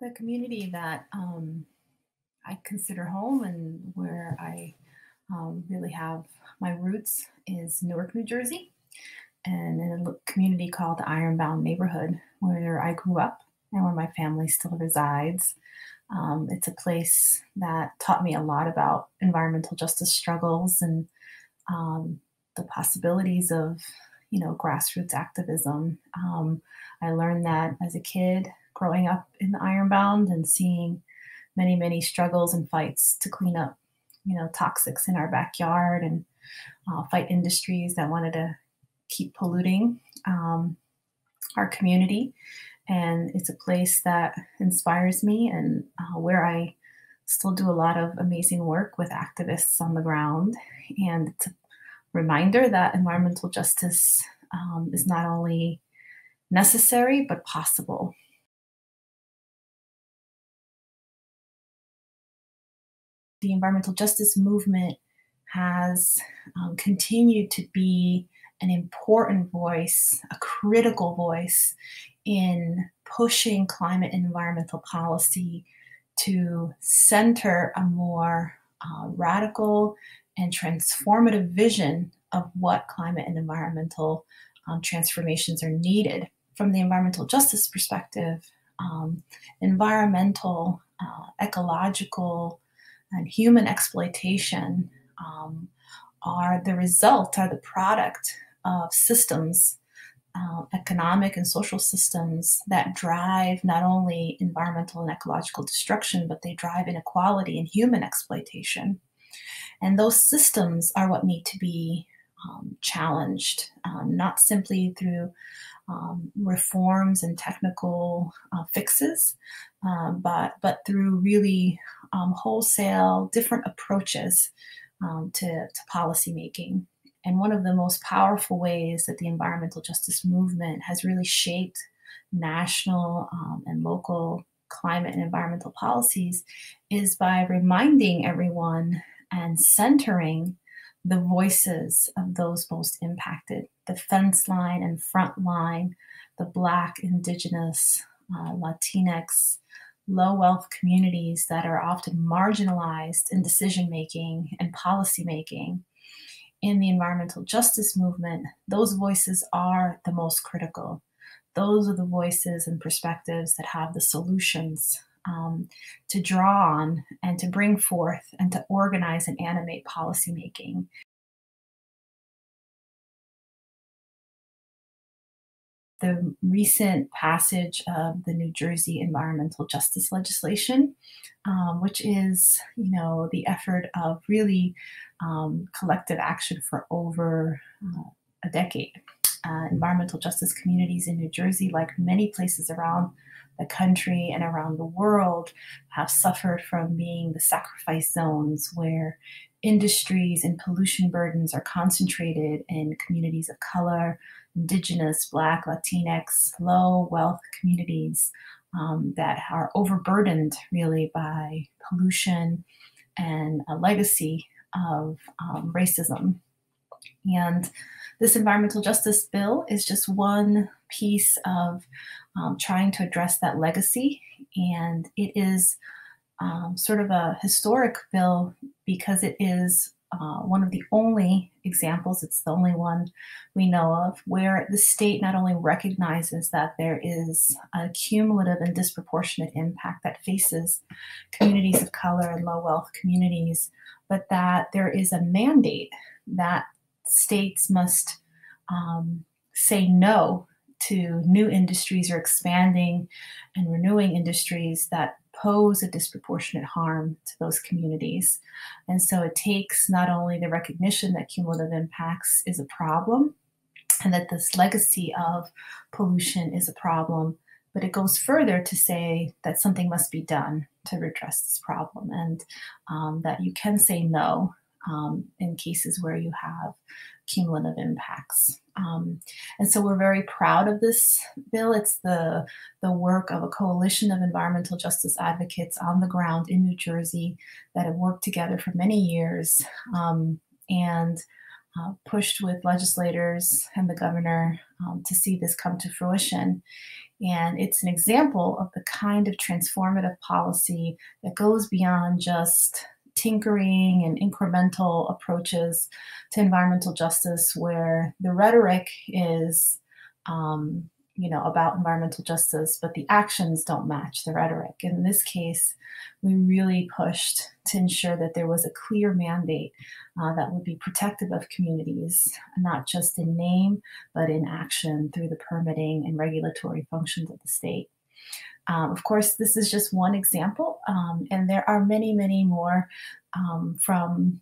The community that I consider home and where I really have my roots is Newark, New Jersey, and in a community called the Ironbound neighborhood where I grew up and where my family still resides. It's a place that taught me a lot about environmental justice struggles and um, the possibilities of, grassroots activism. I learned that as a kid growing up in the Ironbound and seeing many, many struggles and fights to clean up, toxics in our backyard and fight industries that wanted to keep polluting our community. And it's a place that inspires me and where I still do a lot of amazing work with activists on the ground. And it's a reminder that environmental justice is not only necessary, but possible. The environmental justice movement has continued to be an important voice, a critical voice in pushing climate and environmental policy to center a more radical and transformative vision of what climate and environmental transformations are needed. From the environmental justice perspective, environmental, ecological, and human exploitation are the product of systems, economic and social systems that drive not only environmental and ecological destruction, but they drive inequality and human exploitation. And those systems are what need to be challenged, not simply through reforms and technical fixes, but through really wholesale different approaches to policymaking. And one of the most powerful ways that the environmental justice movement has really shaped national and local climate and environmental policies is by reminding everyone and centering the voices of those most impacted, the fence line and front line, the Black, Indigenous, Latinx, low wealth communities that are often marginalized in decision making and policy making. In the environmental justice movement, those voices are the most critical. Those are the voices and perspectives that have the solutions to draw on and to bring forth and to organize and animate policymaking. The recent passage of the New Jersey environmental justice legislation, which is, the effort of really collective action for over a decade. Environmental justice communities in New Jersey, like many places around the country and around the world, have suffered from being the sacrifice zones where industries and pollution burdens are concentrated in communities of color, Indigenous, Black, Latinx, low wealth communities that are overburdened really by pollution and a legacy of racism. And this environmental justice bill is just one piece of trying to address that legacy. And it is sort of a historic bill because it is one of the only examples, it's the only one we know of, where the state not only recognizes that there is a cumulative and disproportionate impact that faces communities of color and low wealth communities, but that there is a mandate that states must say no to new industries or expanding and renewing industries that pose a disproportionate harm to those communities. And so it takes not only the recognition that cumulative impacts is a problem and that this legacy of pollution is a problem, but it goes further to say that something must be done to redress this problem and that you can say no in cases where you have cumulative impacts. And so we're very proud of this bill. It's the work of a coalition of environmental justice advocates on the ground in New Jersey that have worked together for many years and pushed with legislators and the governor to see this come to fruition. And it's an example of the kind of transformative policy that goes beyond just tinkering and incremental approaches to environmental justice, where the rhetoric is, um, about environmental justice, but the actions don't match the rhetoric. In this case, we really pushed to ensure that there was a clear mandate that would be protective of communities, not just in name, but in action through the permitting and regulatory functions of the state. Of course, this is just one example, and there are many, many more from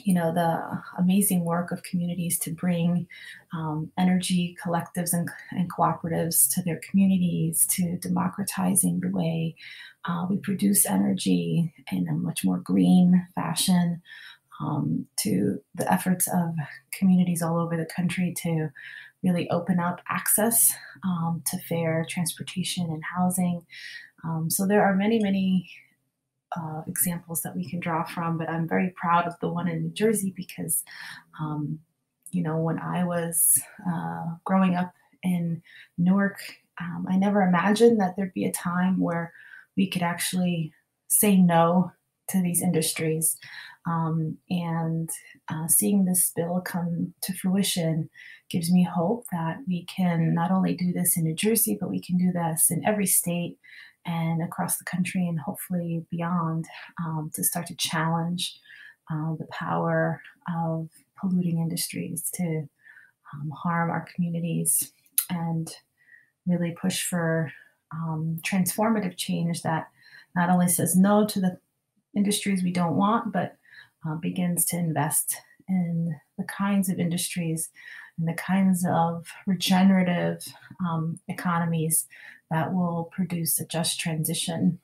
the amazing work of communities to bring energy collectives and cooperatives to their communities, to democratizing the way we produce energy in a much more green fashion, to the efforts of communities all over the country to really open up access to fair transportation and housing. So there are many, many examples that we can draw from, but I'm very proud of the one in New Jersey because, um, when I was growing up in Newark, I never imagined that there'd be a time where we could actually say no to these industries. And seeing this bill come to fruition gives me hope that we can not only do this in New Jersey, but we can do this in every state and across the country and hopefully beyond, to start to challenge the power of polluting industries to harm our communities and really push for transformative change that not only says no to the industries we don't want, but begins to invest in the kinds of industries and the kinds of regenerative economies that will produce a just transition